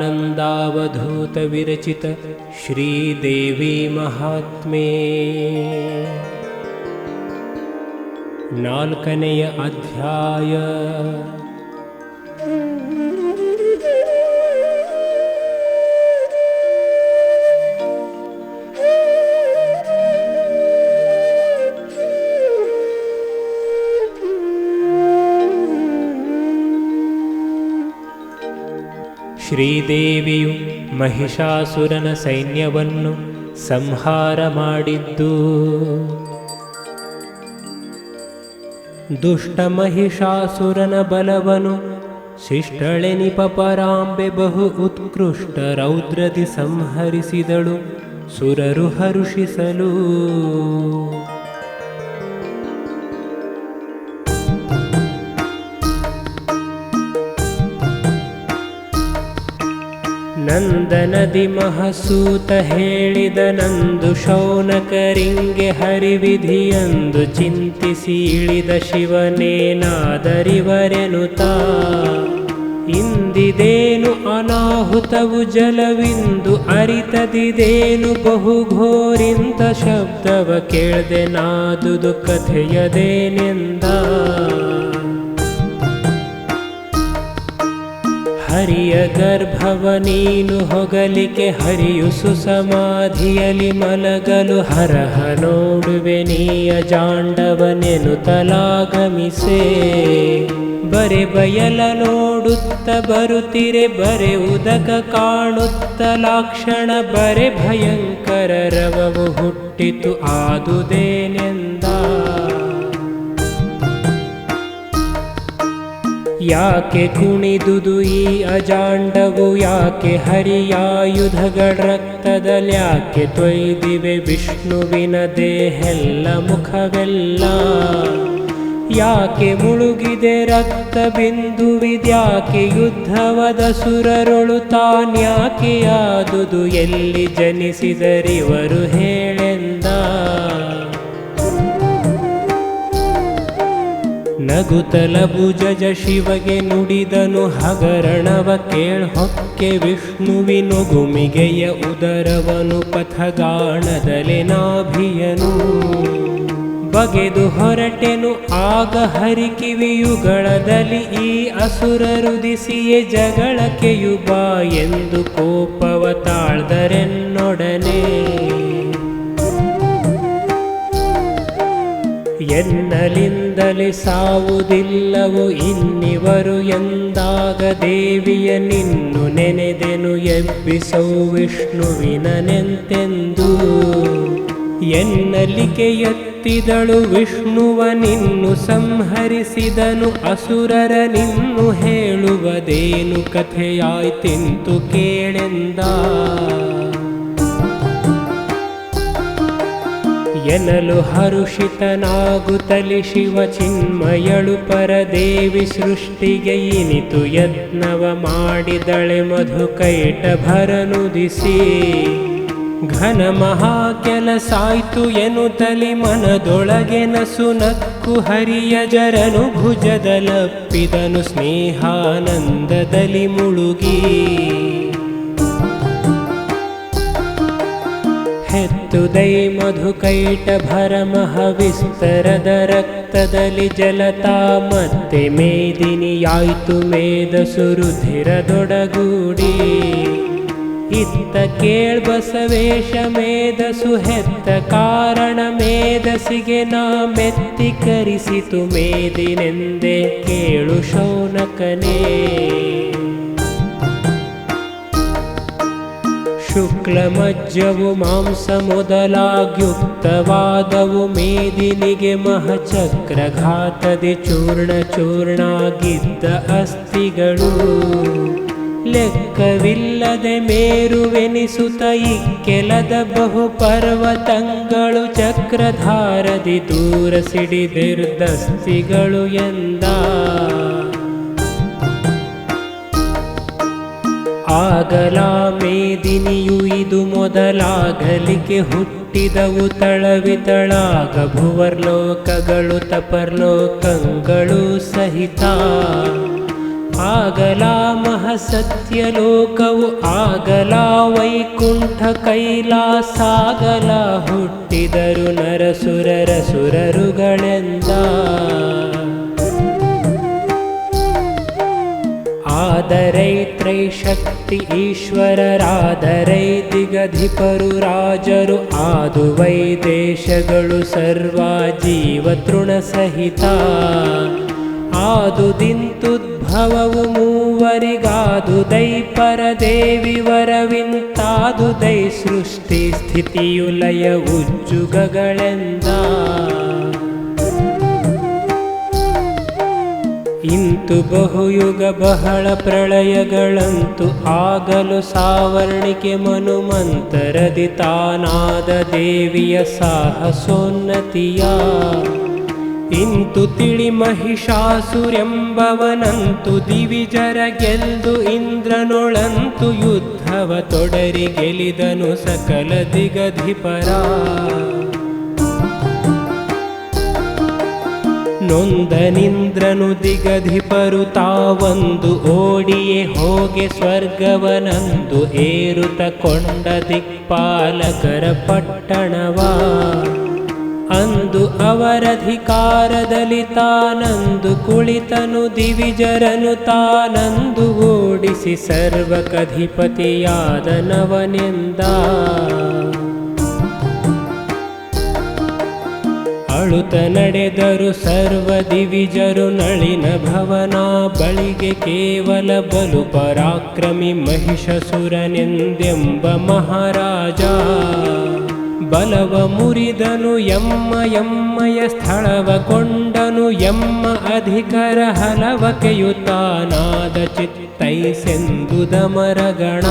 श्रीचिदानन्दावधूत विरचित श्रीदेवी महात्म्ये नाल्कनेय अध्याय। ಶ್ರೀದೇವಿಯು ಮಹಿಷಾಸುರನ ಸೈನ್ಯವನ್ನು ಸಂಹಾರ ಮಾಡಿದ್ದು, ದುಷ್ಟ ಮಹಿಷಾಸುರನ ಬಲವನು ಶಿಷ್ಟಳೆನಿಪ ಪರಾಂಬೆ ಬಹು ಉತ್ಕೃಷ್ಟ ರೌದ್ರದಿ ಸಂಹರಿಸಿದಳು ಸುರರು ಹರುಷಿಸಲು। ನಂದನದಿ ಮಹಸೂತ ಹೇಳಿದ ನಂದು ಶೌನಕರಿಂಗೆ ಹರಿವಿಧಿಯಂದು ಚಿಂತಿಸಿ ಇಳಿದ ಶಿವನೇನಾದರಿವರೆನುತಾ, ಇಂದಿದೇನು ಅನಾಹುತವು ಜಲವಿಂದು ಅರಿತದಿದೇನು ಬಹುಘೋರಿಂತ ಶಬ್ದವ ಕೇಳ್ದೆ ನಾದುದು ಕಥೆಯದೇನೆಂದ। ಹರಿಯ ಗರ್ಭವ ನೀನು ಹೊಗಲಿಕೆ ಹರಿಯು ಸುಸಮಾಧಿಯಲಿ ಮಲಗಲು ಹರಹ ನೋಡುವೆ ನೀಯ ಜಾಂಡವನೆನುತಲಾಗಮಿಸೇ। ಬರೆ ಬಯಲ ನೋಡುತ್ತ ಬರುತ್ತಿರೆ ಬರೆ ಉದಕ ಕಾಣುತ್ತ ಲಾಕ್ಷಣ ಬರೆ ಭಯಂಕರ ರವವು ಹುಟ್ಟಿತು ಆದುದೇನೆಂದ। ಯಾಕೆ ಕುಣಿದುದು ಈ ಅಜಾಂಡವು, ಯಾಕೆ ಹರಿಯಾಯುಧಗಳ ರಕ್ತದಲ್ಯಾಕೆ ತೊಯ್ದಿವೆ ವಿಷ್ಣುವಿನ ದೇಹೆಲ್ಲ ಮುಖವೆಲ್ಲ, ಯಾಕೆ ಮುಳುಗಿದೆ ರಕ್ತ ಬಿಂದುವಿದ್ಯಾಕೆ ಯುದ್ಧವದ ಸುರರೊಳು ತಾನ್ಯಾಕೆ ಆದುದು ಎಲ್ಲಿ ಜನಿಸಿದರಿವರು ಹೇಳೆಂದ। ನಗುತಲ ಭುಜಜ ಶಿವಗೆ ನುಡಿದನು ಹಗರಣವ ಕೇಳ್ಹೊಕ್ಕೆ ವಿಷ್ಣುವಿನುಗುಮಿಗೆಯ ಉದರವನು ಪಥಗಾಣದಲೆ ನಾಭಿಯನು। ಬಗೆದು ಹೊರಟೆನು ಆಗ ಹರಿಕಿವಿಯುಗಳದಲ್ಲಿ ಈ ಅಸುರರುದಿಸಿಯೇ ಜಗಳಕೆಯು ಬಾ ಎಂದು ಕೋಪವ ತಾಳ್ದರೆನ್ನೊಡನೆ। ಎನ್ನಲಿಂದಲೇ ಸಾವುದಿಲ್ಲವು ಇನ್ನಿವರು ಎಂದಾಗ ದೇವಿಯ ನಿನ್ನು ನೆನೆದೆನು ಎಬ್ಬಿಸೌ ವಿಷ್ಣುವಿನನೆಂತೆಂದು। ಎನ್ನಲಿಕೆ ಎತ್ತಿದಳು ವಿಷ್ಣುವ ನಿನ್ನು ಸಂಹರಿಸಿದನು ಅಸುರರ ನಿನ್ನು ಹೇಳುವದೇನು ಕಥೆಯಾಯ್ತೆಂತು ಕೇಳೆಂದ। ಎನ್ನಲು ಹರುಷಿತನಾಗುತ್ತಲಿ ಶಿವ ಚಿನ್ಮಯಳು ಪರದೇವಿ ಸೃಷ್ಟಿಗೆ ಇನಿತು ಯತ್ನವ ಮಾಡಿದಳೆ ಮಧುಕೈಟಭರನುದಿಸಿ। ಘನ ಮಹಾ ಕೆಲಸಾಯ್ತು ಎನ್ನುತ್ತಲಿ ಮನದೊಳಗೆ ನಸುನಕ್ಕು ಹರಿಯ ಜರನು ಭುಜದಲಪ್ಪಿದನು ಸ್ನೇಹಾನಂದದಲ್ಲಿ ಮುಳುಗಿ। ಹೆತ್ತುದೈ ಮಧುಕೈಟಭರ ಮಹವಿಸ್ತರದ ರಕ್ತದಲ್ಲಿ ಜಲತಾ ಮತ್ತೆ ಮೇದಿನಿಯಾಯ್ತು ಮೇದಸು ರುಧಿರದೊಡಗೂಡಿ। ಇತ್ತ ಕೇಳ್ಬಸವೇಶ ಮೇದಸು ಹೆತ್ತ ಕಾರಣ ಮೇದಸಿಗೆ ನಾ ಮೆತ್ತಿ ಕರಿಸಿತು ಮೇದಿನೆಂದೆ ಕೇಳು ಶೌನಕನೇ। ಶುಕ್ಲಮಜ್ಜವು ಮಾಂಸ ಮೊದಲಾಗ್ಯುಕ್ತವಾದವು ಮೇದಿನಿಗೆ ಮಹಚಕ್ರಘಾತದಿ ಚೂರ್ಣ ಚೂರ್ಣಾಗಿದ್ದ ಅಸ್ಥಿಗಳು। ಲೆಕ್ಕವಿಲ್ಲದೆ ಮೇರುವೆನಿಸುತ್ತ ಇಕ್ಕೆಲದ ಬಹು ಪರ್ವತಗಳು ಚಕ್ರಧಾರದಿ ದೂರ ಸಿಡಿದಿರ್ದಸ್ತಿಗಳು ಎಂದ। ಆಗಲ ಮೇದಿನಿಯು ಇದು ಮೊದಲಾಗಲಿಕ್ಕೆ ಹುಟ್ಟಿ ಹುಟ್ಟಿದವು ತಳವಿತಳಾಗ ಭುವರ್ಲೋಕಗಳು ತಪರ್ಲೋಕಗಳು ಸಹಿತ. ಆಗಲ ಮಹಸತ್ಯಲೋಕವು ಆಗಲ ವೈಕುಂಠ ಕೈಲಾಸಾಗಲ ಹುಟ್ಟಿದರು ನರಸುರರ ಸುರರುಗಳೆಂದ. ಆದರೈ ತ್ರೈಶಕ್ತಿ ಈಶ್ವರರಾದರೈ ದಿಗಧಿಪರು ರಾಜರು ಆದುವೈ ದೇಶಗಳು ಸರ್ವ ಜೀವ ತೃಣ ಸಹಿತ. ಆದುದಿಂತುದ್ಭವವು ಮೂವರಿಗಾದುದೈ ಪರದೇವಿ ವರವಿಂತಾದುದೈ ಸೃಷ್ಟಿ ಸ್ಥಿತಿಯು ಲಯ ಉಜ್ಜುಗಗಳೆಂದ. ಇಂತು ಬಹುಯುಗ ಬಹಳ ಪ್ರಳಯಗಳಂತು ಆಗಲು ಸಾವರ್ಣಿಕೆ ಮನುಮಂತರದಿ ತಾನಾದ ದೇವಿಯ ಸಾಹಸೋನ್ನತಿಯ. ಇಂತು ತಿಳಿ ಮಹಿಷಾಸುರೆಂಬವನಂತು ದಿವಿಜರ ಗೆಲ್ದು ಇಂದ್ರನೊಳಂತು ಯುದ್ಧವ ತೊಡರಿ ಗೆಲಿದನು ಸಕಲ ದಿಗಧಿಪರ. ನೊಂದನಿಂದ್ರನು ದಿಗಧಿಪರು ತಾವಂದು ಓಡಿಯೇ ಹೋಗೆ ಸ್ವರ್ಗವನಂದು ಏರುತ ಕೊಂಡ ದಿಕ್ಪಾಲಕರ ಪಟ್ಟಣವ. ಅಂದು ಅವರಧಿಕಾರದಲ್ಲಿ ತಾನಂದು ಕುಳಿತನು ದಿವಿಜರನು ತಾನಂದು ಓಡಿಸಿ ಸರ್ವಕಧಿಪತಿಯಾದನವನೆಂದ. ಅಳುತ ನಡೆದರು ಸರ್ವ ದಿವಿಜರು ನಳಿನ ಭವನ ಬಳಿಗೆ ಕೇವಲ ಬಲು ಪರಾಕ್ರಮಿ ಮಹಿಷಸುರನೆಂದೆಂಬ ಮಹಾರಾಜ. ಬಲವ ಮುರಿದನು ಎಮ್ಮಯ ಸ್ಥಳವ ಕೊಂಡನು ಎಮ್ಮ ಅಧಿಕರ ಹಲವ ಕೆಯುತಾನಾದ ಚಿತ್ತೈಸೆಂದುದ ಮರಗಣ.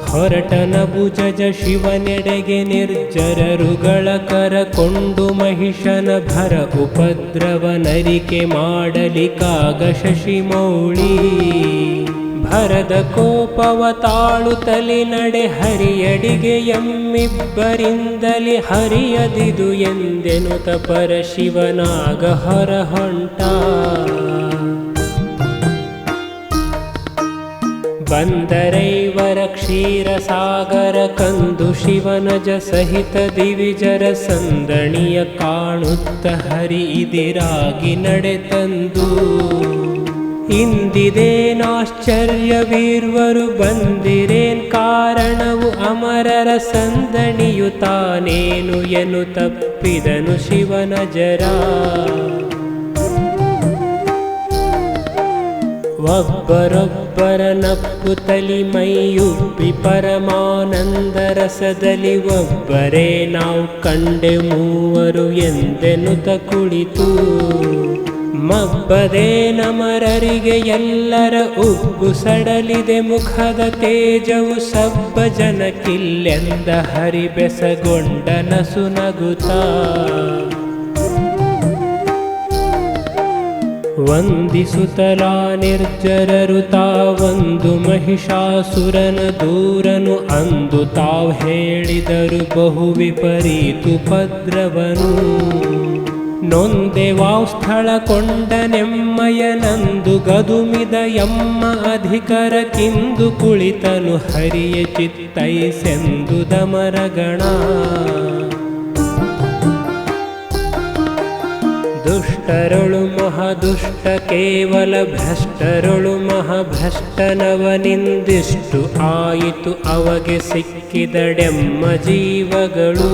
ಹೊರಟನ ಭುಜಜ ಶಿವನೆಡೆಗೆ ನಿರ್ಜರರುಗಳ ಕರಕೊಂಡು ಮಹಿಷನ ಭರ ಉಪದ್ರವ ನರಿಕೆ ಮಾಡಲಿಕ್ಕಾಗ ಶಶಿಮೌಳಿ. ಭರದ ಕೋಪವ ತಾಳುತ್ತಲಿ ನಡೆ ಹರಿಯಡಿಗೆ ಎಮ್ಮಿಬ್ಬರಿಂದಲಿ ಹರಿಯದಿದು ಎಂದೆನುತ ಪರಶಿವನಾಗ ಹೊರ ಹೊಂಟ. ಬಂದರೈವರ ಕ್ಷೀರಸಾಗರ ಕಂದು ಶಿವನಜ ಸಹಿತ ದಿವಿಜರ ಸಂದಣಿಯ ಕಾಣುತ್ತ ಹರಿ ಇದಿರಾಗಿ ನಡೆತಂದು. ಇಂದಿದೇನಾಶ್ಚರ್ಯವೀರ್ವರು ಬಂದಿರೇನ್ ಕಾರಣವು ಅಮರರ ಸಂದಣಿಯು ತಾನೇನು ಎನು ತಪ್ಪಿದನು ಶಿವನಜರ. ಒಬ್ಬರೊಬ್ಬರ ನಪ್ಪುತ್ತಲಿ ಮೈಯುಬ್ಬಿ ಪರಮಾನಂದ ರಸದಲ್ಲಿ ಒಬ್ಬರೇ ನಾವು ಕಂಡೆ ಮೂವರು ಎಂದೆನುತ ಕುಳಿತು. ಮಬ್ಬದೇ ನಮರರಿಗೆ ಎಲ್ಲರ ಉಬ್ಬು ಸಡಲಿದೆ ಮುಖದ ತೇಜವು ಸಬ್ಬ ಜನಕ್ಕಿಲ್ಲೆಂದ ಹರಿಬೆಸಗೊಂಡ ನಸು ನಗುತ್ತ. ವಂದಿಸುತ್ತಲಾ ನಿರ್ಜರರು ತಾವೊಂದು ಮಹಿಷಾಸುರನ ದೂರನು ಅಂದು ತಾವು ಹೇಳಿದರು ಬಹು ವಿಪರೀತುಪದ್ರವನು. ನೊಂದೆವಾವ್ ಸ್ಥಳ ಕೊಂಡನೆಮ್ಮಯನಂದು ಗದುಮಿದ ಎಮ್ಮ ಅಧಿಕರ ಕಿಂದು ಕುಳಿತನು ಹರಿಯ ಚಿತ್ತೈಸೆಂದುದ ಮರಗಣ. ದುಷ್ಟರೊಳು ಮಹಾದುಷ್ಟ ಕೇವಲ ಭ್ರಷ್ಟರೊಳು ಮಹಾಭ್ರಷ್ಟನವನಿಂದಿಷ್ಟು ಆಯಿತು ಅವಗೆ ಸಿಕ್ಕಿದಡೆಮ್ಮ ಜೀವಗಳು.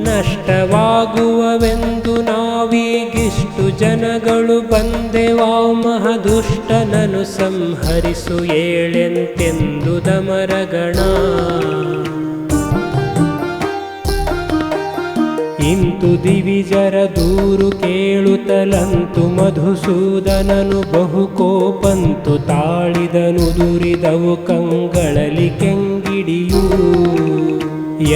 ನಷ್ಟವಾಗುವವೆಂದು ನಾವೀಗಿಷ್ಟು ಜನಗಳು ಬಂದೆವಾವ್ ಮಹಾದುಷ್ಟನನು ಸಂಹರಿಸು ಏಳೆಂತೆಂದುದ ಮರಗಣ. ಇಂತು ದಿವಿಜರ ದೂರು ಕೇಳುತ್ತಲಂತು ಮಧುಸೂದನನು ಬಹು ಕೋಪಂತು ತಾಳಿದನು ದುರಿದವು ಕಂಗಳಲ್ಲಿ ಕೆಂಗಿಡಿಯೂ.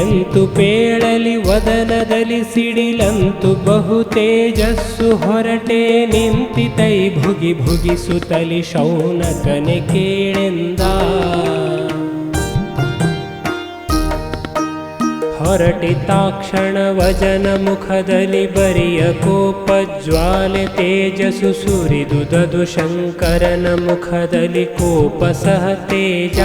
ಎಂತು ಪೇಳಲಿ ವದನದಲ್ಲಿ ಸಿಡಿಲಂತು ಬಹು ತೇಜಸ್ಸು ಹೊರಟೆ ನಿಂತಿತೈ ಭುಗಿ ಭುಗಿಸುತ್ತಲಿ ಶೌನಕನೆ ಕೇಳೆಂದ. ಹೊರಟಿತಾಕ್ಷಣ ವಜನ ಮುಖದಲ್ಲಿ ಬರಿಯ ಕೋಪ ಜ್ವಾಲೆ ತೇಜಸ್ಸು ಸುರಿದುದದು ಶಂಕರನ ಮುಖದಲ್ಲಿ ಕೋಪ ಸಹ ತೇಜ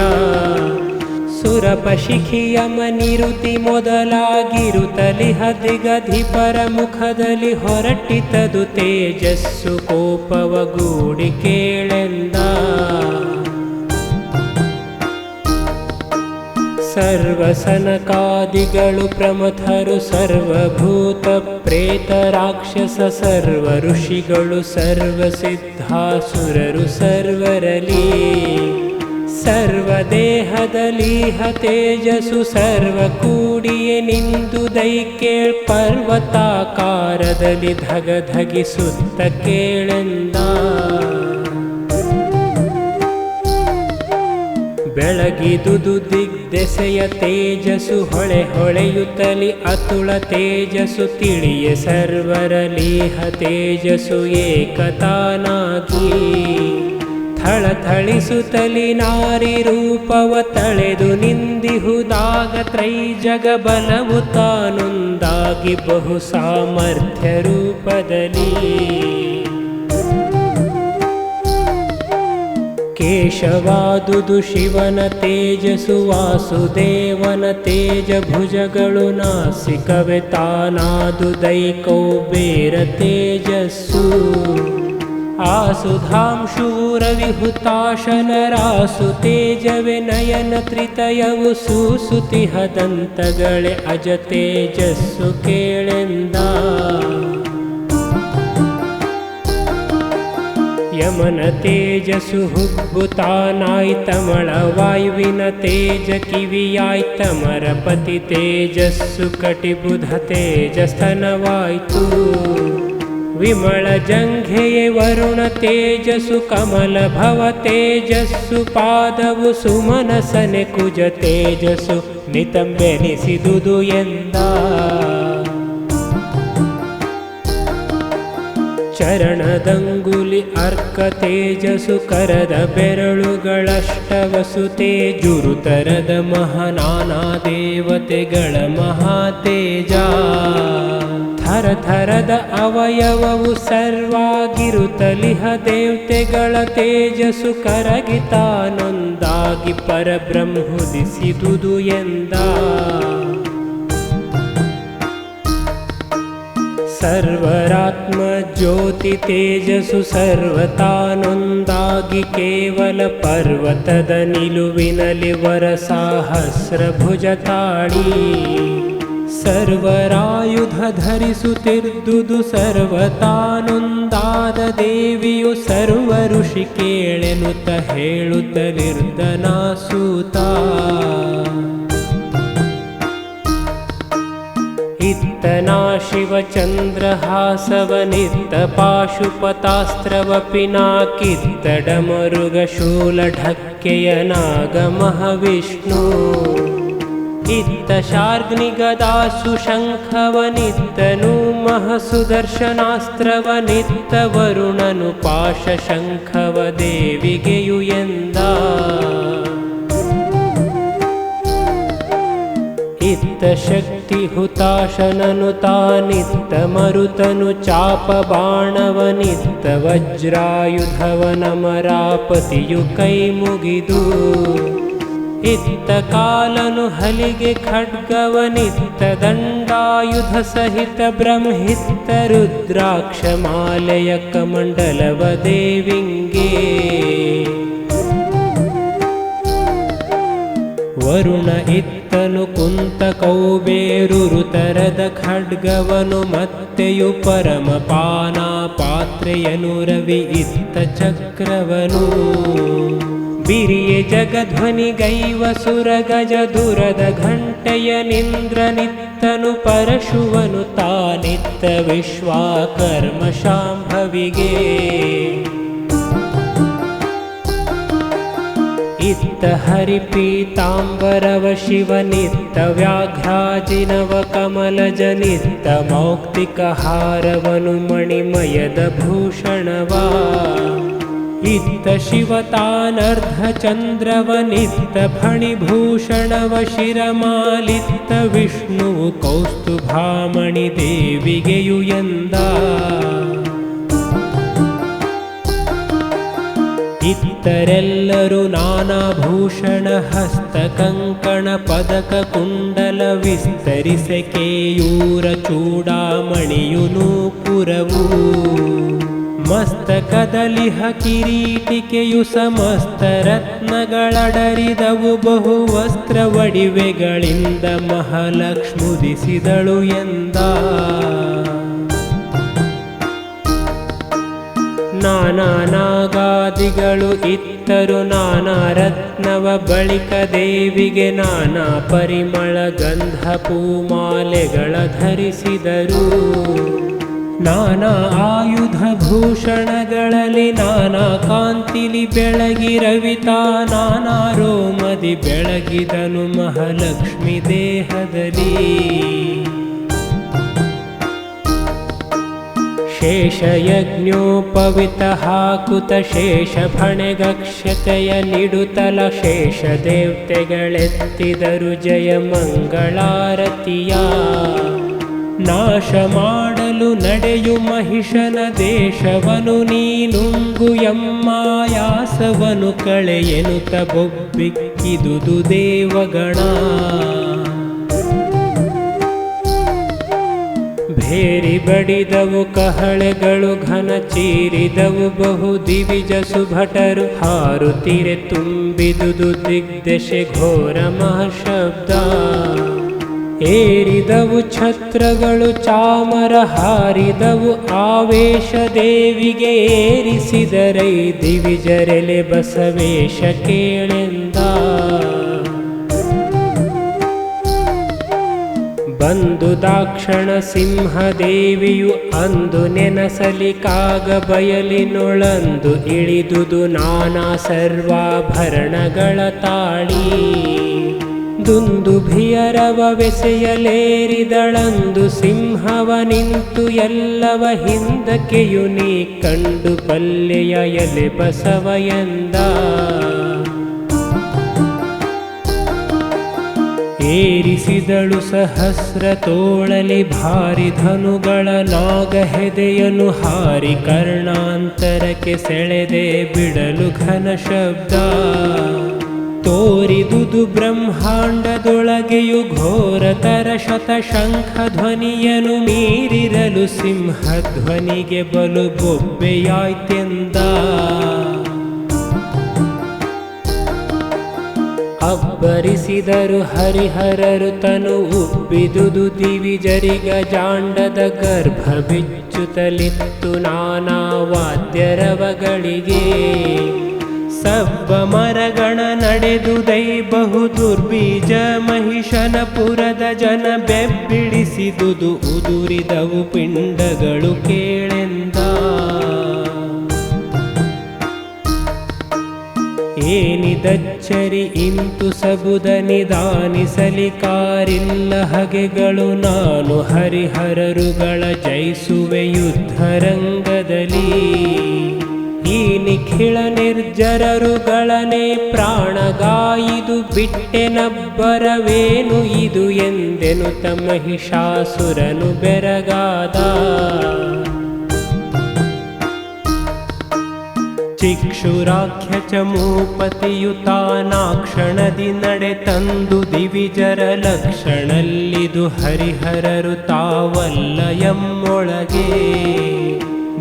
ಸುರಪಶಿಖಿಯ ಮನಿರುತಿ ಮೊದಲಾಗಿರುತ್ತಲಿ ಹದಿಗಧಿಪರ ಮುಖದಲ್ಲಿ ಹೊರಟಿತದು ತೇಜಸ್ಸು ಕೋಪವಗೂಡಿ ಕೇಳೆಂದ ಸರ್ವಸನಕಾದಿಗಳು ಪ್ರಮಥರು ಸರ್ವಭೂತ ಪ್ರೇತ ರಾಕ್ಷಸ ಸರ್ವ ಋಷಿಗಳು ಸರ್ವಸಿದ್ಧಾಸುರರು ಸರ್ವರಲಿ ಸರ್ವದೇಹದಲೀಹ ತೇಜಸ್ಸು ಸರ್ವ ಕೂಡಿಯೇ ನಿಂದು ದೈಕೇಳ್ ಪರ್ವತಾಕಾರದಲ್ಲಿ ಧಗಧಗಿಸುತ್ತ ಕೇಳೆಂದ ಬೆಳಗಿದುದು ದಿಗ್ದೆಸೆಯ ತೇಜಸ್ಸು ಹೊಳೆ ಹೊಳೆಯುತ್ತಲಿ ಅತುಳ ತೇಜಸ್ಸು ತಿಳಿಯ ಸರ್ವರಲೀಹ ತೇಜಸ್ಸು ಏಕತಾನಾಗಿ ಥಳಥಳಿಸುತ್ತಲಿ ನಾರಿ ರೂಪವ ತಳೆದು ನಿಂದಿಹುದಾಗ ತ್ರೈಜಗ ಬಲವು ತಾನೊಂದಾಗಿ ಬಹು ಸಾಮರ್ಥ್ಯ ರೂಪದಲ್ಲಿ ಕೇಶವಾದುದು ಶಿವನ ತೇಜಸ್ಸು ವಾಸುದೇವನ ತೇಜ ಭುಜಗಳು ನಾಸಿಕವೆ ತಾನಾದು ದೈಕೌಬೇರ ತೇಜಸ್ಸು ಆಸುಧಾಂಶುವು ರವಿಹುತಾಶನರಾಸು ತೇಜವೆ ನಯನ ತ್ರಿತಯವು ಸೂಸುತಿಹದಂತಗಳೇ ಅಜ ತೇಜಸ್ಸು ಕೇಳೆಂದ ಯಮನ ತೇಜಸ್ಸು ಹುಬ್ಬುತಾನಾಯ್ತಮಳ ವಾಯುವಿನ ತೇಜ ಕಿವಿಯಾಯ್ತಮರಪತಿ ತೇಜಸ್ಸು ಕಟಿಬುಧ ತೇಜಸ್ತನವಾಯ್ತು ವಿಮಳ ಜಂಘೆಯೇ ವರುಣ ತೇಜಸ್ಸು ಕಮಲ ಭವ ತೇಜಸ್ಸು ಪಾದವು ಸುಮನಸನೆ ಕುಜ ತೇಜಸ್ಸು ನಿತಂಬೆನಿಸಿದುದು ಎಂದ ಚರಣದಂಗುಲಿ ಅರ್ಕ ತೇಜಸ್ಸು ಕರದ ಬೆರಳುಗಳಷ್ಟವಸು ತೇಜುರುತರದ ಮಹಾನಾನಾ ದೇವತೆಗಳ ಮಹಾತೇಜ ಥರಥರದ ಅವಯವವು ಸರ್ವಾಗಿರುತ್ತಲಿಹ ದೇವತೆಗಳ ತೇಜಸ್ಸು ಕರಗಿತಾನೊಂದಾಗಿ ಪರಬ್ರಹ್ಮುದಿಸಿದುದು ಎಂದ ಸರ್ವರಾತ್ಮ ಜ್ಯೋತಿ ತೇಜಸ್ಸು ಸರ್ವತಾನೊಂದಾಗಿ ಕೇವಲ ಪರ್ವತದ ನಿಲುವಿನಲ್ಲಿ ವರಸಹಸ್ರ ಭುಜ ತಾಳಿ ಸರ್ವರಾಯುಧ ಧರಿಸುತ್ತಿದ್ದುದು ಸರ್ವತಾನೊಂದಾದ ದೇವಿಯು ಸರ್ವ ಋಷಿ ಕೇಳೆನುತ್ತ ಹೇಳುತ್ತಲಿರ್ದನಾಸೂತ ಇತ್ತನಾ ಶಿವಚಂದ್ರಹಾಸವನಿತ್ತ ಪಾಶುಪತಾಸ್ತ್ರವ ಪಿನಾಕಿತ್ತಡಮರುಗ ಶೂಲಢಕ್ಕೆಯ ನಾಗಮಹಾವಿಷ್ಣು ಇತ್ತ ಶಾರ್ಗ್ನಿಗದಾಸು ಶಂಖವನಿತ್ತನು ಮಹಸುದರ್ಶನಾಸ್ತ್ರವನಿತ್ತ ವರುಣನು ಪಾಶ ಶಂಖವ ದೇವಿಗೆಯು ಎಂದ ಇತ್ತ ಶಕ್ತಿ ಹುತಾಶನನು ತಾನಿತ್ತ ಮರುತನು ಚಾಪ ಬಾಣವನಿತ್ತ ವಜ್ರಾಯುಧವನಮರಾಪತಿಯು ಕೈ ಮುಗಿದು ಇತ್ತ ಕಾಲನು ಹಲಿಗೆ ಖಡ್ಗವನಿತ್ತ ದಂಡಾಯುಧ ಸಹಿತ ಬ್ರಹ್ಮಿತ್ತ ರುದ್ರಾಕ್ಷ ಮಾಲೆಯ ಕಮಂಡಲವ ದೇವಿಂಗೆ ವರುಣ ಇತ್ತನು ಕುಂತ ಕೌಬೇರುರುತರದ ಖಡ್ಗವನು ಮತ್ತೆಯು ಪರಮಪಾನ ಪಾತ್ರೆಯನು ರವಿ ಇತ್ತ ಚಕ್ರವನು ಬಿರಿಯ ಜಗಧ್ವನಿ ಗೈವ ಸುರ ಗಜ ದುರದ ಘಂಟೆಯ ನಿಂದ್ರನಿತ್ತನು ಪರಶುವನು ತಾನಿತ್ತ ವಿಶ್ವಾಕರ್ಮ ಶಾಂಭವಿಗೆ ಇತ್ತ ಹರಿಪೀತಾಂಬರವ ಶಿವನಿತ್ತ ವ್ಯಾಘ್ರಾಜಿನವ ಕಮಲಜನಿತ್ತ ಮೌಕ್ತಿಕ ಹಾರವನು ಮಣಿಮಯದ ಭೂಷಣವ ಇತ್ತ ಶಿವತಾನರ್ಧ ಚಂದ್ರವನಿತ್ತ ಫಣಿಭೂಷಣವ ಶಿರಮಾಲಿತ್ತ ವಿಷ್ಣುವು ಕೌಸ್ತುಭಾಮಣಿ ದೇವಿಗೆಯು ಎಂದ. ಇತ್ತರೆಲ್ಲರೂ ನಾನಾಭೂಷಣ ಹಸ್ತ ಕಂಕಣ ಪದಕ ಕುಂಡಲ ವಿಸ್ತರಿಸೆ ಕೇಯೂರ ಚೂಡಾಮಣಿಯು ನೂಪುರವು ಮಸ್ತಕದಲಿಹ ಕಿರೀಟಿಕೆಯು ಸಮಸ್ತ ರತ್ನಗಳಡರಿದವು ಬಹು ವಸ್ತ್ರ ಒಡಿವೆಗಳಿಂದ ಮಹಾಲಕ್ಷ್ಮುದಿಸಿದಳು ಎಂದ. ನಾನಾ ನಾಗಾದಿಗಳು ಇತ್ತರು ನಾನಾ ರತ್ನವ ಬಳಿಕ ದೇವಿಗೆ ನಾನಾ ಪರಿಮಳ ಗಂಧ ಪೂಮಾಲೆಗಳ ಧರಿಸಿದರು. ನಾನಾ ಆಯುಧ ಭೂಷಣಗಳಲ್ಲಿ ನಾನಾ ಕಾಂತಿಲಿ ಬೆಳಗಿ ರವಿತಾ ನಾನಾ ರೋಮದಿ ಬೆಳಗಿದನು ಮಹಾಲಕ್ಷ್ಮಿ ದೇಹದಲ್ಲಿ. ಶೇಷಯಜ್ಞೋಪವಿತ ಹಾಕುತ ಶೇಷ ಫಣೆಗಕ್ಷತೆಯ ನಿಡುತಲ ಶೇಷ ದೇವತೆಗಳೆತ್ತಿದರು ಜಯ ಮಂಗಳಾರತಿಯ. ನಾಶ ಮಾಡಲು ನಡೆಯು ಮಹಿಷನ ದೇಶವನು ನೀನುಂಗು ಎಮ್ಮಾಯಾಸವನು ಕಳೆಯೆನುತ ಬೊಬ್ಬಿಕ್ಕಿದುದು ದೇವಗಣ. ಭೇರಿ ಬಡಿದವು ಕಹಳೆಗಳು ಘನ ಚೀರಿದವು ಬಹು ದಿವಿಜ ಸುಭಟರು ಹಾರುತ್ತಿರೆ ತುಂಬಿದುದು ದಿಗ್ದಶೆ ಘೋರ ಮಹಾಶಬ್ದ. ಏರಿದವು ಛತ್ರಗಳು ಚಾಮರ ಹಾರಿದವು ಆವೇಶ ದೇವಿಗೆ ಏರಿಸಿದರೈ ದಿವಿಜರೆಲೆ ಬಸವೇಶ ಕೇಳೆಂದ. ಬಂದು ದಾಕ್ಷಣ ಸಿಂಹದೇವಿಯು ಅಂದು ನೆನಸಲಿಕಾಗ ಬಯಲಿನೊಳಂದು ಇಳಿದುದು ನಾನಾ ಸರ್ವಾಭರಣಗಳ ತಾಳಿ. ದುಂದುಭಿಯರವೆಸೆಯಲೇರಿದಳಂದು ಸಿಂಹವ ನಿಂತು ಎಲ್ಲವ ಹಿಂದಕ್ಕೆಯು ನೀ ಕಂಡು ಪಲ್ಲೆಯ ಎಲೆ ಬಸವ ಎಂದ. ಏರಿಸಿದಳು ಸಹಸ್ರ ತೋಳಲಿ ಭಾರಿ ಧನುಗಳ ನಾಗಹೆದೆಯನು ಹಾರಿ ಕರ್ಣಾಂತರಕ್ಕೆ ಸೆಳೆದೆ ಬಿಡಲು ಘನ ಶಬ್ದ. ತೋರಿದುದು ಬ್ರಹ್ಮಾಂಡದೊಳಗೆಯು ಘೋರತರ ಶತಶಂಖ ಧ್ವನಿಯನು ಮೀರಿರಲು ಸಿಂಹಧ್ವನಿಗೆ ಬಲು ಬೊಬ್ಬೆಯಾಯ್ತೆಂದ. ಅಬ್ಬರಿಸಿದರು ಹರಿಹರರು ತನು ಉಬ್ಬಿದುದು ದಿವಿಜರಿಗ ಜಾಂಡದ ಗರ್ಭ ಬಿಚ್ಚುತ್ತಲಿತ್ತು ನಾನಾ ವಾದ್ಯರವಗಳಿಗೆ. ಸಬ್ಬ ಮರಗಣ ನಡೆದುದೈ ಬಹು ದುರ್ಬೀಜ ಮಹಿಷನ ಪುರದ ಜನ ಬೆಬ್ಬಿಡಿಸಿದುದು ಉದುರಿದವು ಪಿಂಡಗಳು ಕೇಳೆಂದ. ಏನಿದಚ್ಚರಿ ಇಂತು ಸಬುದ ನಿದಾನಿಸಲಿಕಾರಿಲ್ಲ ಹಗೆಗಳು ನಾನು ಹರಿಹರರುಗಳ ಜಯಿಸುವೆ ಯುದ್ಧರಂಗದಲ್ಲಿ. ಈ ನಿಖಿಳ ನಿರ್ಜರರುಗಳನೆ ಪ್ರಾಣಗಾಯಿದು ಬಿಟ್ಟೆನಬ್ಬರವೇನು ಇದು ಎಂದೆನುತ ಮಹಿಷಾಸುರನು ಬೆರಗಾದ. ಚಿಕ್ಷುರಾಖ್ಯ ಚಮೂಪತಿಯುತಾನಾಕ್ಷಣದಿ ನಡೆ ತಂದು ದಿವಿಜರ ಲಕ್ಷಣಲ್ಲಿದು ಹರಿಹರರು ತಾವಲ್ಲ ಎಮ್ಮೊಳಗೆ.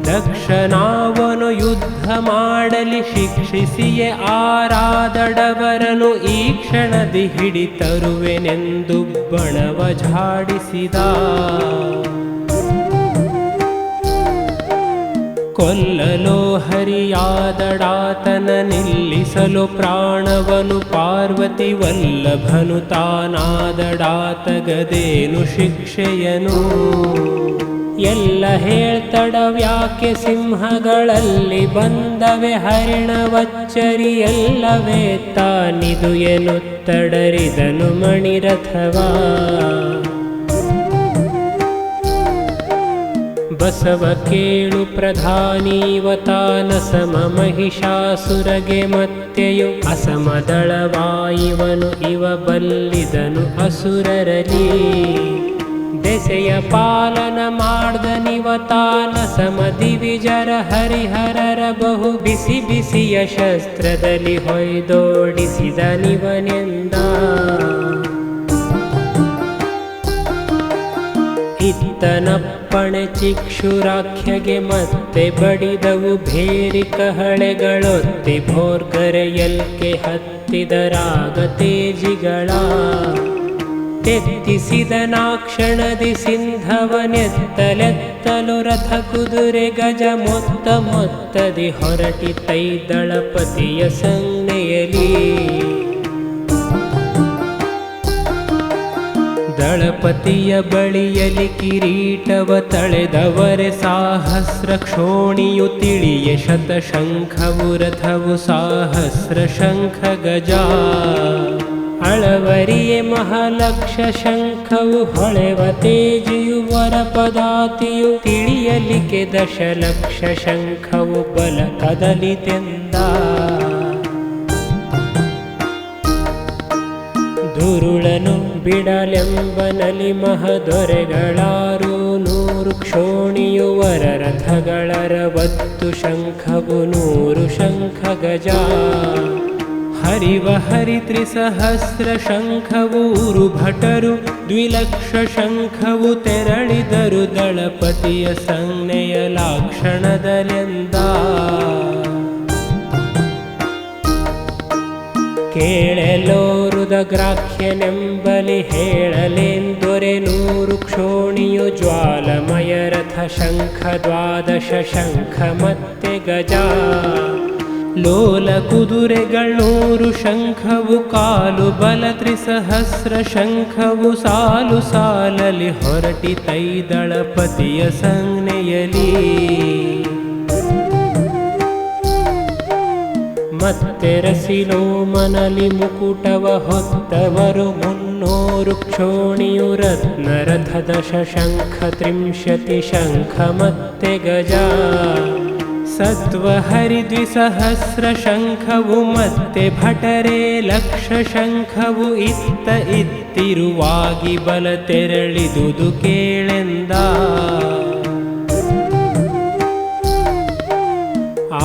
ದಕ್ಷನಾವನು ಯುದ್ಧ ಮಾಡಲಿ ಶಿಕ್ಷಿಸಿಯೇ ಆರಾದಡವರನು ಈ ಕ್ಷಣದಿ ಹಿಡಿತರುವೆನೆಂದು ಬಣವ ಝಾಡಿಸಿದ. ಕೊಲ್ಲಲೋ ಹರಿಯಾದಡಾತನ ನಿಲ್ಲಿಸಲು ಪ್ರಾಣವನು ಪಾರ್ವತಿ ವಲ್ಲಭನು ತಾನಾದಡಾತಗದೇನು ಶಿಕ್ಷೆಯನು. ಎಲ್ಲ ಹೇಳ್ತಡವ್ಯಾಕೆ ಸಿಂಹಗಳಲ್ಲಿ ಬಂದವೆ ಹರಿಣವಚ್ಚರಿ ಎಲ್ಲವೇ ತಾನಿದು ಎನ್ನುತ್ತಡರಿದನು ಮಣಿರಥವಾ. ಬಸವ ಕೇಳು ಪ್ರಧಾನೀವತಾನ ಸಮ ಮಹಿಷಾಸುರಗೆ ಮತ್ತೆಯು ಅಸಮದಳವಾಯುವನು ಇವ ಬಲ್ಲಿದನು ಅಸುರರಲಿ ದೆಸೆಯ ಪಾಲನ ಮಾಡ್ದನಿವತಾನ ಸಮದಿವಿಜರ ಹರಿಹರರ ಬಹು ಬಿಸಿ ಬಿಸಿಯ ಶಸ್ತ್ರದಲ್ಲಿ ಹೊಯ್ದೋಡಿಸಿದನಿವನೆಂದ ಇತ್ತನಪ್ಪಣೆ ಚಿಕ್ಷುರಾಖ್ಯಗೆ ಮತ್ತೆ ಬಡಿದವು ಭೇರಿ ಕಹಳೆಗಳೊತ್ತಿ ಭೋರ್ಗರೆಯಲ್ಕೆ ಹತ್ತಿದರಾಗ ತೇಜಿಗಳ ತೆತ್ತಿಸಿದನಾಕ್ಷಣದಿ ಸಿಂಧವನೆತ್ತಲೆತ್ತಲು ರಥ ಕುದುರೆ ಗಜ ಮೊತ್ತ ಮೊತ್ತದಿ ಹೊರಟಿತೈ ದಳಪತಿಯ ಸಂಜ್ಞೆಯಲಿ ದಳಪತಿಯ ಬಳಿಯಲಿ ಕಿರೀಟವ ತಳೆದವರೆ ಸಾಹಸ್ರ ಕ್ಷೋಣಿಯು ತಿಳಿಯ ಶತಶಂಖವು ರಥವು ಸಾಹಸ್ರ ಶಂಖ ಗಜ ಅಳವರಿಯೇ ಮಹಾಲಕ್ಷ ಶಂಖವು ಹೊಳೆವ ತೇಜಿಯು ವರಪದಾತಿಯು ತಿಳಿಯಲಿಕ್ಕೆ ದಶಲಕ್ಷ ಶಂಖವು ಬಲ ಕದಲಿತೆಂದ ದುರುಳನು ಬಿಡಲೆಂಬನಲಿ ಮಹದೊರೆಗಳಾರು 100 ಕ್ಷೋಣಿಯು ವರ ರಥಗಳರವತ್ತು ಶಂಖವು 100 ಶಂಖ ಗಜ ಹರಿವ ಹರಿತ್ರಿಸಹಸ್ರ ಶಂಖವೂರು ಭಟರು 2,00,000 ಶಂಖವು ತೆರಳಿದರು ದಳಪತಿಯ ಸಂಜ್ಞೆಯ ಲಾಕ್ಷಣದಲೆಂದ ಕೇಳೆಲೋರುದಗ್ರಾಖ್ಯನೆಂಬಲಿ ಹೇಳಲೆಂದೊರೆ 100 ಕ್ಷೋಣಿಯು ಜ್ವಾಲಮಯ ರಥ ಶಂಖ 12 ಶಂಖ ಮತ್ತೆ ಗಜ ಲೋಲ ಕುದುರೆಗಳು 100 ಶಂಖವು ಕಾಲು ಬಲ 3,000 ಶಂಖವು ಸಾಲು ಸಾಲಲಿ ಹೊರಟಿತೈ ದಳಪತಿಯ ಸಂಜ್ಞೆಯಲಿ ಮತ್ತೆ ರಸಿಲೋ ಮನಲಿ ಮುಕುಟವ ಹೊತ್ತವರು 300 ಕ್ಷೋಣಿಯು ರತ್ನರಥ 10 ಶಂಖ 30 ಶಂಖ ಮತ್ತೆ ಗಜ ಸತ್ವ ಹರಿ 2,000 ಶಂಖವು ಮತ್ತೆ ಭಟರೆ 1,00,000 ಶಂಖವು ಇತ್ತಿರುವಾಗಿ ಬಲ ತೆರಳಿದುದು ಕೇಳೆಂದ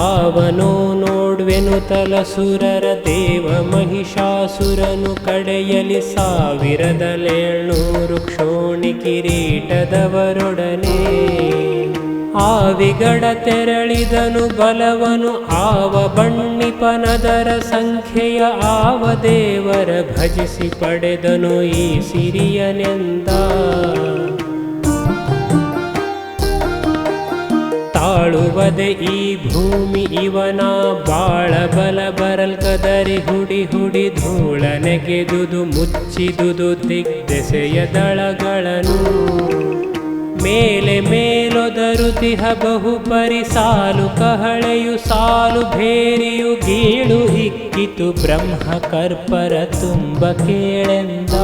ಆವನೋ ನೋಡ್ವೆನು ತಲಸುರರ ದೇವ ಮಹಿಷಾಸುರನು ಕಡೆಯಲಿ 1,700 ಕ್ಷೋಣಿ ಕಿರೀಟದವರೊಡನೆ ಆವಿಗಡ ತೆರಳಿದನು ಬಲವನು ಆವ ಬಣ್ಣಿಪನದರ ಸಂಖ್ಯೆಯ ಆವ ದೇವರ ಭಜಿಸಿ ಪಡೆದನು ಈ ಸಿರಿಯನೆಂದ ತಾಳುವದೆ ಈ ಭೂಮಿ ಇವನ ಬಾಳ ಬಲ ಬರಲ್ಕದರಿ ಹುಡಿ ಹುಡಿ ಧೂಳ ನೆಗೆದುದು ಮುಚ್ಚಿದುದು ದಿಗ್ದೆಸೆಯ ದಳಗಳನ್ನು ಮೇಲೆ ಮೇಲೊದರುತಿಹ ಬಹುಪರಿ ಸಾಲು ಕಹಳೆಯು ಸಾಲು ಭೇರಿಯು ಗೀಳು ಇಕ್ಕಿತು ಬ್ರಹ್ಮ ಕರ್ಪರ ತುಂಬ ಕೇಳೆಂದ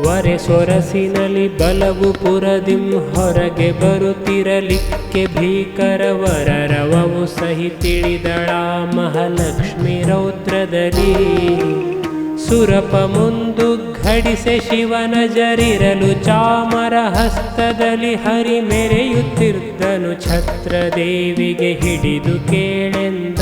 ವರೆ ಸೊರಸಿನಲಿ ಬಲವು ಪುರದಿಂ ಹೊರಗೆ ಬರುತ್ತಿರಲಿಕ್ಕೆ ಭೀಕರ ವರರವವು ಸಹಿತಿಳಿದಳ ಮಹಾಲಕ್ಷ್ಮಿ ರೌದ್ರದಲ್ಲಿ ಸುರಪ ಮುಂದು ಘಡಿಸೆ ಶಿವನ ಜರಿರಲು ಚಾಮರ ಹಸ್ತದಲ್ಲಿ ಹರಿ ಮೆರೆಯುತ್ತಿದ್ದನು ಛತ್ರದೇವಿಗೆ ಹಿಡಿದು ಕೇಳೆಂದ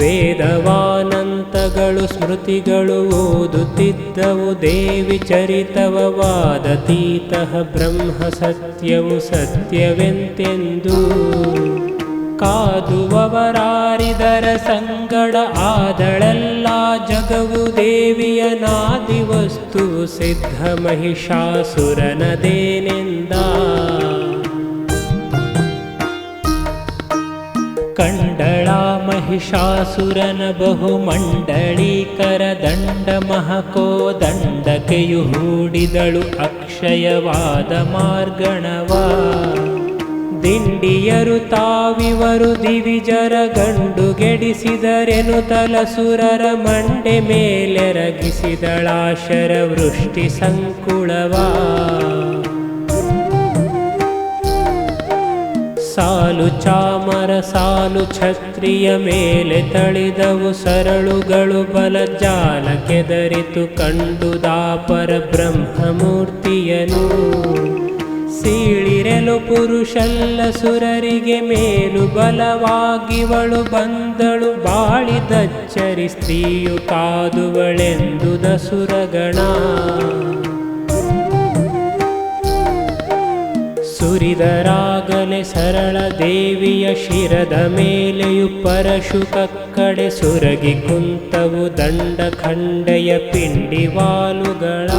ವೇದವಾನಂತಗಳು ಸ್ಮೃತಿಗಳು ಓದುತ್ತಿದ್ದವು ದೇವಿ ಚರಿತವ ವಾದತೀತಃ ಬ್ರಹ್ಮ ಸತ್ಯವು ಸತ್ಯವೆಂತೆಂದು ಕಾದುವವರಾರಿದರ ಸಂಗಡ ಆದಳೆಲ್ಲ ಜಗವು ದೇವಿಯ ನಾದಿ ವಸ್ತುವು ಸಿದ್ಧ ಮಹಿಷಾಸುರನದೇನೆಂದ ಕಂಡಳ ಮಹಿಷಾಸುರನ ಬಹುಮಂಡಳೀಕರ ದಂಡ ಮಹಕೋ ದಂಡಕೆಯು ಹೂಡಿದಳು ಅಕ್ಷಯವಾದ ಮಾರ್ಗಣವ ದಿಂಡಿಯರು ತಾವಿವರು ದಿವಿಜರ ಗಂಡುಗೆಡಿಸಿದರೆನು ತಲಸುರರ ಮಂಡೆ ಮೇಲೆರಗಿಸಿದಳಾಶರ ವೃಷ್ಟಿ ಸಂಕುಳವಾ. ಸಾಲು ಚಾಮರ ಸಾಲು ಛತ್ರಿಯ ಮೇಲೆ ತಳಿದವು ಸರಳುಗಳು ಬಲಜಾಲ ಕೆದರಿತು ಕಂಡು ದಾಪರ ಬ್ರಹ್ಮಮೂರ್ತಿಯನು. ಸೀಳಿರೆಲು ಪುರುಷಲ್ಲ ಸುರರಿಗೆ ಮೇಲು ಬಲವಾಗಿವಳು ಬಂದಳು ಬಾಳಿದಚ್ಚರಿ ಸ್ತ್ರೀಯು ಕಾದುವಳೆಂದುದ ಸುರಗಣ. ಸುರಿದರಾಗಲೆ ಸರಳ ದೇವಿಯ ಶಿರದ ಮೇಲೆಯು ಪರಶು ಕಕ್ಕಡೆ ಸುರಗಿ ಕುಂತವು ದಂಡ ಖಂಡೆಯ ಪಿಂಡಿವಾಲುಗಳ.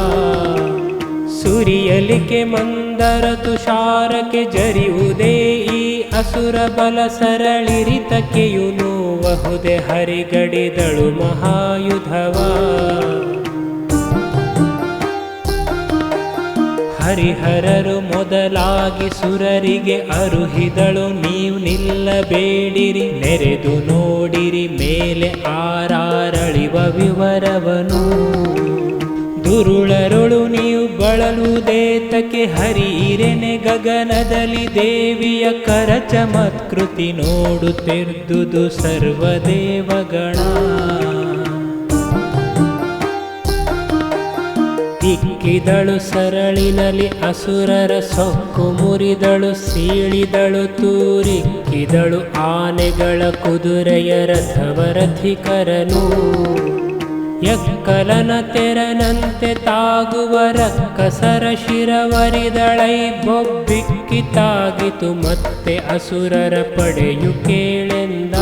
ಸುರಿಯಲಿಕೆ ಮಂದರ ತುಷಾರಕ್ಕೆ ಜರಿಯುವುದೇ ಈ ಅಸುರ ಬಲ ಸರಳಿರಿತಕೆಯು ನೋವಹುದೆ ಹರಿಗಡಿದಳು ಮಹಾಯುಧವ. ಹರಿಹರರು ಮೊದಲಾಗಿ ಸುರರಿಗೆ ಅರುಹಿದಳು ನೀವು ನಿಲ್ಲಬೇಡಿರಿ ನೆರೆದು ನೋಡಿರಿ ಮೇಲೆ ಆರಾರಳಿವ ವಿವರವನು. ದುರುಳರೊಳು ನೀವು ಬಳಲುದೇತಕ್ಕೆ ಹರಿಯಿರೆನೆ ಗಗನದಲ್ಲಿ ದೇವಿಯ ಕರ ಚಮತ್ಕೃತಿ ನೋಡುತ್ತಿರ್ದುದು ಸರ್ವದೇವಗಣ. ಇಕ್ಕಿದಳು ಸರಳಿನಲ್ಲಿ ಅಸುರರ ಸೊಕ್ಕು ಮುರಿದಳು ಸೀಳಿದಳು ತೂರಿಕ್ಕಿದಳು ಆನೆಗಳ ಕುದುರೆಯ ರಥವರಥಿಕರನು. ಎಕ್ಕಲನ ತೆರನಂತೆ ತಾಗುವ ರಕ್ಕಸರ ಶಿರವರಿದಳೈ ಬೊಬ್ಬಿಕ್ಕಿ ತಾಗಿತು ಮತ್ತೆ ಅಸುರರ ಪಡೆಯು ಕೇಳೆಂದ.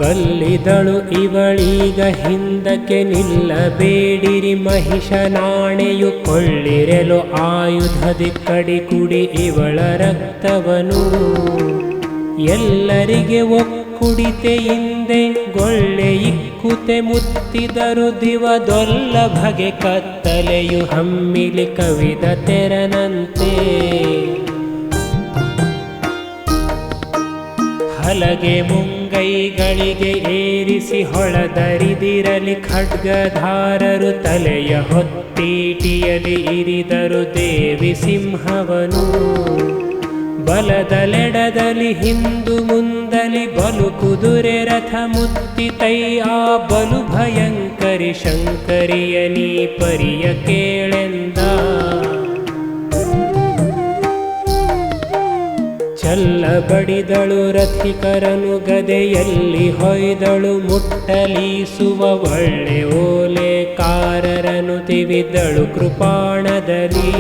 ಬಲ್ಲಿದಳು ಇವಳೀಗ ಹಿಂದಕ್ಕೆ ನಿಲ್ಲಬೇಡಿರಿ ಮಹಿಷನಾಣೆಯು ಕೊಳ್ಳಿರೆಲು ಆಯುಧದಿ ಕಡಿಕುಡಿ ಇವಳ ರಕ್ತವನು. ಎಲ್ಲರಿಗೆ ಒಕ್ಕುಡಿತೆ ಹಿಂದೆ ಗೊಳ್ಳೆ ಇಕ್ಕುತೆ ಮುತ್ತಿದರು ದಿವದೊಲ್ಲ ಬಗೆ ಕತ್ತಲೆಯು ಹಮ್ಮಿಲಿ ಕವಿದ ತೆರನಂತೆ. ಹಲಗೆ ಮುಂಗೈಗಳಿಗೆ ಏರಿಸಿ ಹೊಳದರಿದಿರಲಿ ಖಡ್ಗಧಾರರು ತಲೆಯ ಹೊತ್ತೀಟಿಯಲಿ ಇರಿದರು ದೇವಿ ಸಿಂಹವನು. ಬಲದಲೆಡದಲ್ಲಿ ಹಿಂದು ಮುಂದಲಿ ಬಲು ಕುದುರೆ ರಥ ಮುತ್ತಿತೈ ಆ ಬಲು ಭಯಂಕರಿ ಶಂಕರಿಯ ನೀ ಪರಿಯ ಕೇಳೆಂದ. ಚಲ್ಲ ಬಡಿದಳು ರಥಿಕರನು ಗದೆಯಲ್ಲಿ ಹೊಯ್ದಳು ಮುಟ್ಟಲೀಸುವ ಒಳ್ಳೆ ಓಲೆಕಾರರನು ತಿವಿದಳು ಕೃಪಾಣದಲ್ಲಿ.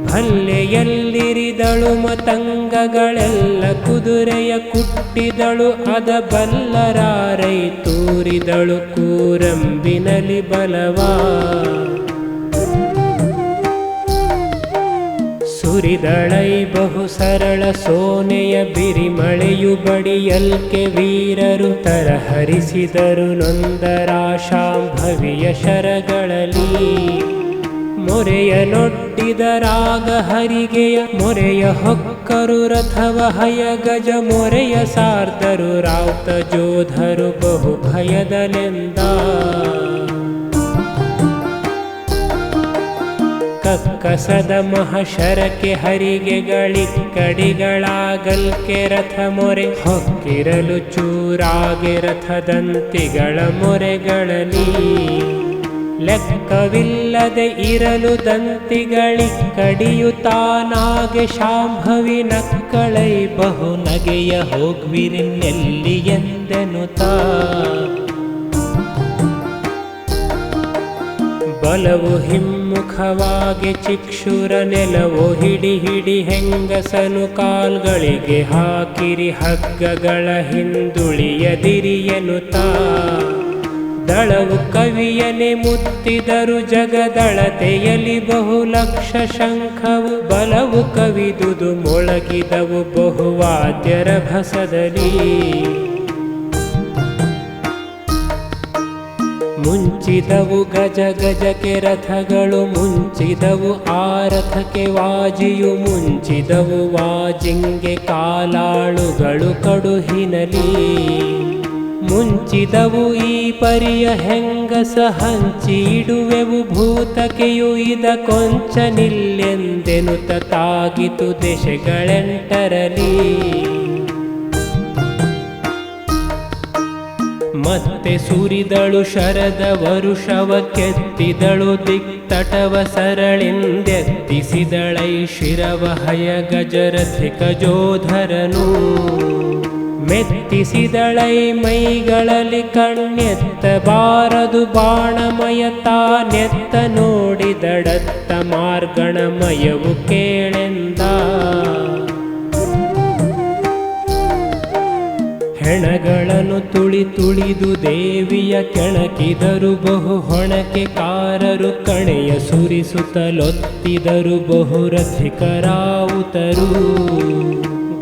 ಭಲ್ಲೆಯಲ್ಲಿರಿದಳು ಮತಂಗಗಳೆಲ್ಲ ಕುದುರೆಯ ಕುಟ್ಟಿದಳು ಅದ ಬಲ್ಲರಾರೈ ತೂರಿದಳು ಕೂರಂಬಿನಲಿ ಬಲವಾ. ಸುರಿದಳೈ ಬಹು ಸರಳ ಸೋನೆಯ ಬಿರಿಮಳೆಯು ಬಡಿಯಲ್ಕೆ ವೀರರು ತರಹರಿಸಿದರು ನೊಂದರಾಶಾಂಭವಿಯ ಶರಗಳಲ್ಲಿ. ಮೊರೆಯ ನೊಡ್ಡಿದ ರಾಗ ಹರಿಗೆಯ ಮೊರೆಯ ಹೊಕ್ಕರು ರಥವ ಹಯ ಗಜ ಮೊರೆಯ ಸಾರ್ದರು ರಾವ್ತ ಜೋಧರು ಬಹು ಭಯದಲೆಂದ. ಕಕ್ಕಸದ ಮಹಶರಕ್ಕೆ ಹರಿಗೆಗಳಿಕ್ಕಡಿಗಳಾಗಲ್ಕೆ ರಥ ಮೊರೆ ಹೊಕ್ಕಿರಲು ಚೂರಾಗೆ ರಥದಂತಿಗಳ ಮೊರೆಗಳಲ್ಲಿ. ಲೆಕ್ಕವಿಲ್ಲದೆ ಇರಲು ದಂತಿಗಳಿಕ್ಕಡಿಯು ತಾನಾಗೆ ಶಾಂಭವಿ ನಕ್ಕಳೈ ಬಹು ನಗೆಯ ಹೋಗ್ವಿರಿನ್ನೆಲ್ಲಿ ಎಂದೆನುತಾ. ಬಲವು ಹಿಮ್ಮುಖವಾಗಿ ಚಿಕ್ಷುರ ನೆಲವು ಹಿಡಿ ಹಿಡಿ ಹೆಂಗಸನು ಕಾಲ್ಗಳಿಗೆ ಹಾಕಿರಿ ಹಗ್ಗಗಳ ಹಿಂದುಳಿಯದಿರಿ ಎನ್ನುತ್ತಾ. ದಳವು ಕವಿಯನೆ ಮುತ್ತಿದರು ಜಗದಳತೆಯಲಿ ಬಹು ಲಕ್ಷ ಶಂಖವು ಬಲವು ಕವಿದುದು ಮೊಳಗಿದವು ಬಹುವಾದ್ಯರ ಭಸದಲ್ಲಿ. ಮುಂಚಿದವು ಗಜ ಗಜಕ್ಕೆ ರಥಗಳು, ಮುಂಚಿದವು ಆ ರಥಕ್ಕೆ ವಾಜಿಯು, ಮುಂಚಿದವು ವಾಜಿಂಗೆ ಕಾಲಾಳುಗಳು ಕಡುಹಿನಲಿ. ಮುಂಚಿದವು ಈ ಪರಿಯ ಹೆಂಗಸ ಹಂಚಿಡುವೆವು ಭೂತಕೆಯು ಇದ ಕೊಂಚ ನಿಲ್ಲೆಂದೆನುತ ತಾಗಿತು ದೆಸೆಗಳೆಂಟರಲಿ. ಮತ್ತೆ ಸುರಿದಳು ಶರದ ವರುಷವ ಕೆತ್ತಿದಳು ದಿಕ್ತಟವ ಸರಳಿಂದೆತ್ತಿಸಿದಳೈ ಶಿರವ ಹಯ ಗಜರಥಿಕ ಜೋಧರನು. ಮೆತ್ತಿಸಿದಳೈ ಮೈಗಳಲ್ಲಿ ಕಣ್ಣೆತ್ತಬಾರದು ಬಾಣಮಯ ತಾನೆತ್ತ ನೋಡಿದಡತ್ತ ಮಾರ್ಗಣಮಯವು ಕೇಳೆಂದ. ಹೆಣಗಳನ್ನು ತುಳಿದು ದೇವಿಯ ಕೆಣಕಿದರು ಬಹು ಹೊಣಕೆಕಾರರು, ಕಣೆಯ ಸುರಿಸುತ್ತಲೊತ್ತಿದರು ಬಹುರಥಿಕರಾವುತರು.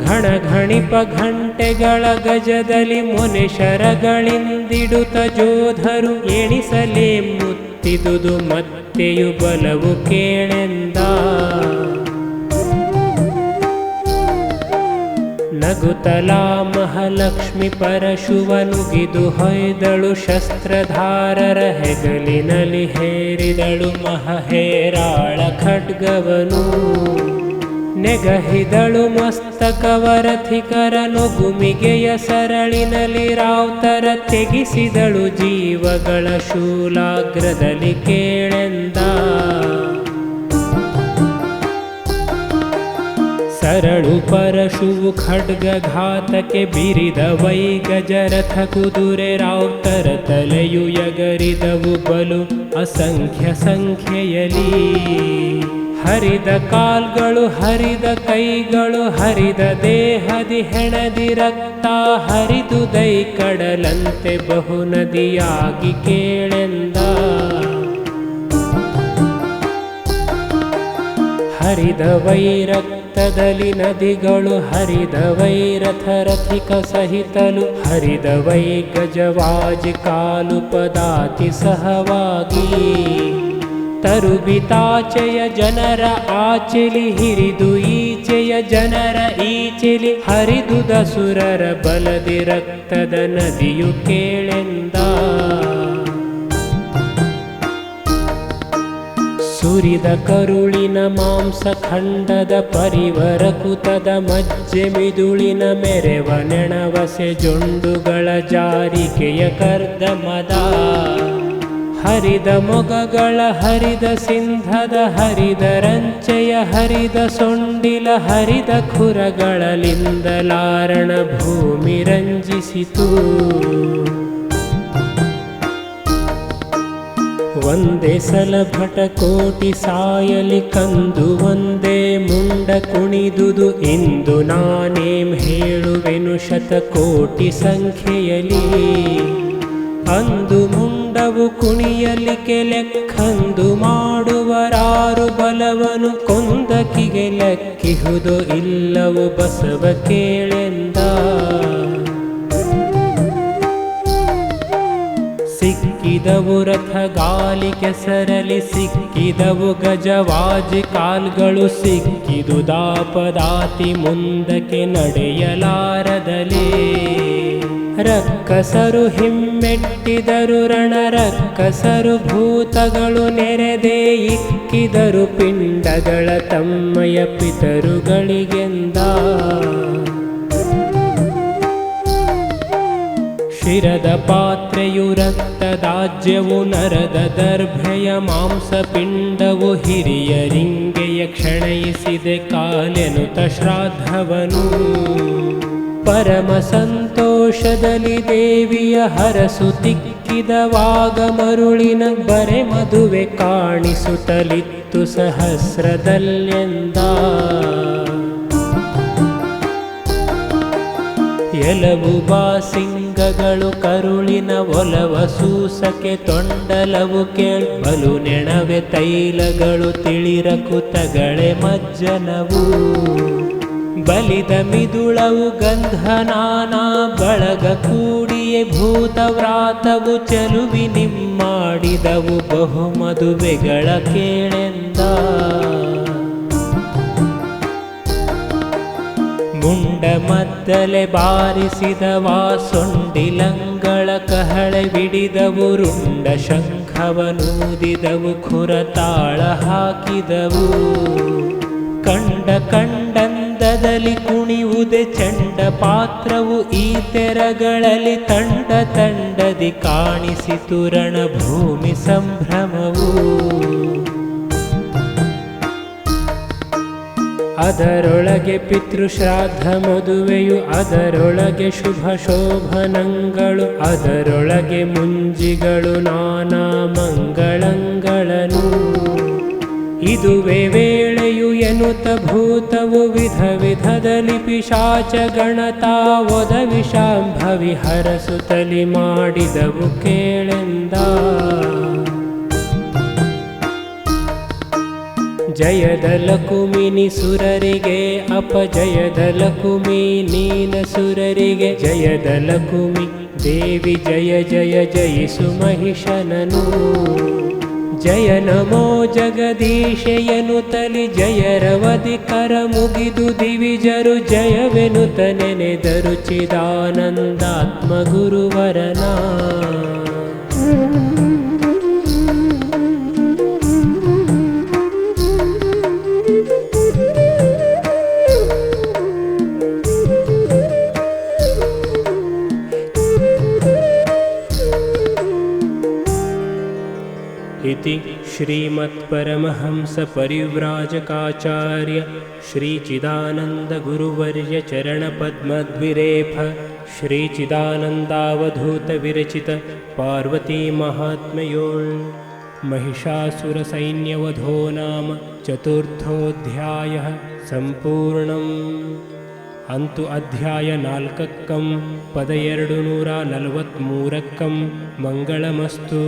ಘಣಘಣಿಪ ಘಂಟೆಗಳ ಗಜದಲ್ಲಿ ಮೊನೆ ಶರಗಳಿಂದಿಡುತ್ತ ಜೋಧರು, ಎಣಿಸಲೇ ಮುತ್ತಿದುದು ಮತ್ತೆಯು ಬಲವು ಕೇಳೆಂದ. ನಗುತ್ತಲಾ ಮಹಾಲಕ್ಷ್ಮಿ ಪರಶುವನುಗಿದು ಹೊಯ್ದಳು ಶಸ್ತ್ರಧಾರರ ಹೆಗಲಿನಲ್ಲಿ ಹೇರಿದಳು ಮಹಹೇರಾಳ ಖಡ್ಗವನು. ನೆಗಹಿದಳು ಮಸ್ತಕವರಥಿಕರ ನೊಗುಮಿಗೆಯ ಸರಳಿನಲ್ಲಿ ರಾವ್ತರ, ತೆಗಿಸಿದಳು ಜೀವಗಳ ಶೂಲಾಗ್ರದಲ್ಲಿ ಕೇಳೆಂದ. ಸರಳು ಪರಶುವು ಖಡ್ಗ ಘಾತಕ್ಕೆ ಬಿರಿದ ವೈ ಗಜರಥ ಕುದುರೆ, ರಾವ್ತರ ತಲೆಯು ಎಗರಿದವು ಬಲು ಅಸಂಖ್ಯ ಸಂಖ್ಯೆಯಲಿ. ಹರಿದ ಕಾಲ್ಗಳು ಹರಿದ ಕೈಗಳು ಹರಿದ ದೇಹದಿ ಹೆಣದಿ ರಕ್ತ ಹರಿದು ದೈ ಕಡಲಂತೆ ಬಹು ನದಿಯಾಗಿ ಕೇಳೆಂದ. ಹರಿದ ವೈರಕ್ತದಲ್ಲಿ ನದಿಗಳು ಹರಿದ ವೈರಥರಥಿಕ ಸಹಿತಲು, ಹರಿದ ವೈ ಗಜವಾಜಿ ಕಾಲು ಪದಾತಿ ಸಹವಾಗಿ. ತರುಬಿತಾಚೆಯ ಜನರ ಆಚೆಲಿ ಹಿರಿದು ಈಚೆಯ ಜನರ ಈಚೆಲಿ, ಹರಿದುದ ಸುರರ ಬಲದಿ ರಕ್ತದ ನದಿಯು ಕೇಳೆಂದ. ಸುರಿದ ಕರುಳಿನ ಮಾಂಸ ಖಂಡದ ಪರಿವರ ಕುತದ ಮಜ್ಜೆ ಮಿದುಳಿನ ಮೆರೆವ ನೆಣವಸೆ ಜೊಂಡುಗಳ ಜಾರಿಕೆಯ ಕರ್ದಮದ. ಹರಿದ ಮೊಗಗಳ ಹರಿದ ಸಿಂಧದ ಹರಿದ ರಂಚೆಯ ಹರಿದ ಸೊಂಡಿಲ ಹರಿದ ಖುರಗಳಲಿಂದಲಾರಣ ಭೂಮಿ ರಂಜಿಸಿತು. ಒಂದೇ ಸಲ ಭಟ ಕೋಟಿ ಸಾಯಲಿ ಕಂದು ಒಂದೇ ಮುಂಡ ಕುಣಿದುದು, ಇಂದು ನಾನೇಂ ಹೇಳುವೆನು ಶತಕೋಟಿ ಸಂಖ್ಯೆಯಲಿ. ಅಂದು ಮುಂಡವು ಕುಣಿಯಲಿಕ್ಕೆ ಲೆಕ್ಕಂದು ಮಾಡುವರಾರು ಬಲವನು, ಕೊಂದಕಿಗೆ ಲೆಕ್ಕಿಹುದು ಇಲ್ಲವು ಬಸವ ಕೇಳೆಂದ. ಸಿಕ್ಕಿದವು ರಥ ಗಾಲಿ ಕೆಸರಲಿ, ಸಿಕ್ಕಿದವು ಗಜವಾಜಿ ಕಾಲ್ಗಳು, ಸಿಕ್ಕಿದು ದಾಪದಾತಿ ಮುಂದಕ್ಕೆ ನಡೆಯಲಾರದಲೇ. ರಕ್ಕಸರು ಹಿಮ್ಮೆಟ್ಟಿದರು ರಣ ರಕ್ಕಸರು ಭೂತಗಳು ನೆರೆದೇ ಇಕ್ಕಿದರು ಪಿಂಡಗಳ ತಮ್ಮಯ ಪಿತರುಗಳಿಗೆಂದ. ಶಿರದ ಪಾತ್ರೆಯು ರಕ್ತದಾಜ್ಯವು ನರದ ದರ್ಭೆಯ ಮಾಂಸ ಪಿಂಡವು, ಹಿರಿಯರಿಂಗೆಯ ಕ್ಷಣಯಿಸಿದೆ ಕಾಲೆನುತ ಶ್ರಾದ್ದವನು. ಪರಮ ಸಂತೋಷದಲ್ಲಿ ದೇವಿಯ ಹರಸು ತಿಕ್ಕಿದವಾಗ ಮರುಳಿನ ಬರೆ ಮದುವೆ ಕಾಣಿಸುತ್ತಲಿತ್ತು ಸಹಸ್ರದಲ್ಲೆಂದ. ಎಲವು ಬಾಸಿಂಗಗಳು ಕರುಳಿನ ಒಲವ ಸೂಸಕ್ಕೆ ತೊಂಡಲವು ಕೇಳ್ಬಲು ನೆಣವೆ ತೈಲಗಳು ತಿಳಿರಕುತಗಳೆ ಮಜ್ಜನವು. ಬಲಿದ ಮಿದುಳವು ಗಂಧನಾನಾ ಬಳಗ ಕೂಡಿ ಪ್ರೀತಿಯೇ ಭೂತವ್ರಾತವು ಚೆಲುವಿ ನಿಮ್ಮಾಡಿದವು ಬಹುಮದುವೆಗಳ ಕೇಳೆಂದ. ಮುಂಡ ಮದ್ದಲೆ ಬಾರಿಸಿದವ ಸೊಂಡಿಲಂಗಳ ಕಹಳೆ ಬಿಡಿದವು ರುಂಡ ಶಂಖವನೂದಿದವು ಖುರತಾಳ ಹಾಕಿದವು. ಕಂಡಂದದಲ್ಲಿ ಕುಣಿಯುವುದೇ ಚಂಡ ಪಾತ್ರವು ಈ ತೆರಗಳಲ್ಲಿ ತಂಡ ತಂಡದಿ ಕಾಣಿಸಿತು ರಣಭೂಮಿ ಸಂಭ್ರಮವು. ಅದರೊಳಗೆ ಪಿತೃಶ್ರಾದ್ದ ಮದುವೆಯು ಅದರೊಳಗೆ ಶುಭ ಶೋಭನಗಳು ಅದರೊಳಗೆ ಮುಂಜಿಗಳು ನಾನಾ ಮಂಗಳಂಗಳನು. ಇದುವೇ ವೇಳೆಯು ಎನ್ನುತ್ತ ಭೂತವು ವಿಧ ವಿಧದಲ್ಲಿ ಪಿಶಾಚ ಗಣತಾವೊದ ವಿಷಾಂಭವಿ ಹರಸುತ್ತಲಿ ಮಾಡಿದವು ಕೇಳೆಂದ. ಜಯದಲ ಕುಮಿನಿ ಸುರರಿಗೆ ಅಪಜಯದಲ ಕುಮಿ ನೀನ ಸುರರಿಗೆ ಜಯದಲ ಕುಮಿ ದೇವಿ ಜಯ ಜಯ ಜಯಿಸು ಮಹಿಷನನು. ಜಯ ನಮೋ ಜಗದೀಶೆಯನುತಲಿ ಜಯರವದಿ ಕರ ಮುಗಿದು ದಿವಿಜರು ಜಯವೆನುತ ನೆನೆದರು ಚಿದಾನಂದಾತ್ಮ ಗುರುವರನ. इति श्रीमत्परमहंसपरिव्राजकाचार्य श्रीचिदानन्दगुरुवर्य चरणपद्मद्विरेफ श्रीचिदानन्दावधूतविरचित पार्वतीमाहात्म्यों महिषासुरसैन्यवधो नाम चतुर्थोऽध्यायः सम्पूर्णम्. अंतु अध्याय 4 पद 243 ಮಂಗಳಮಸ್ತು.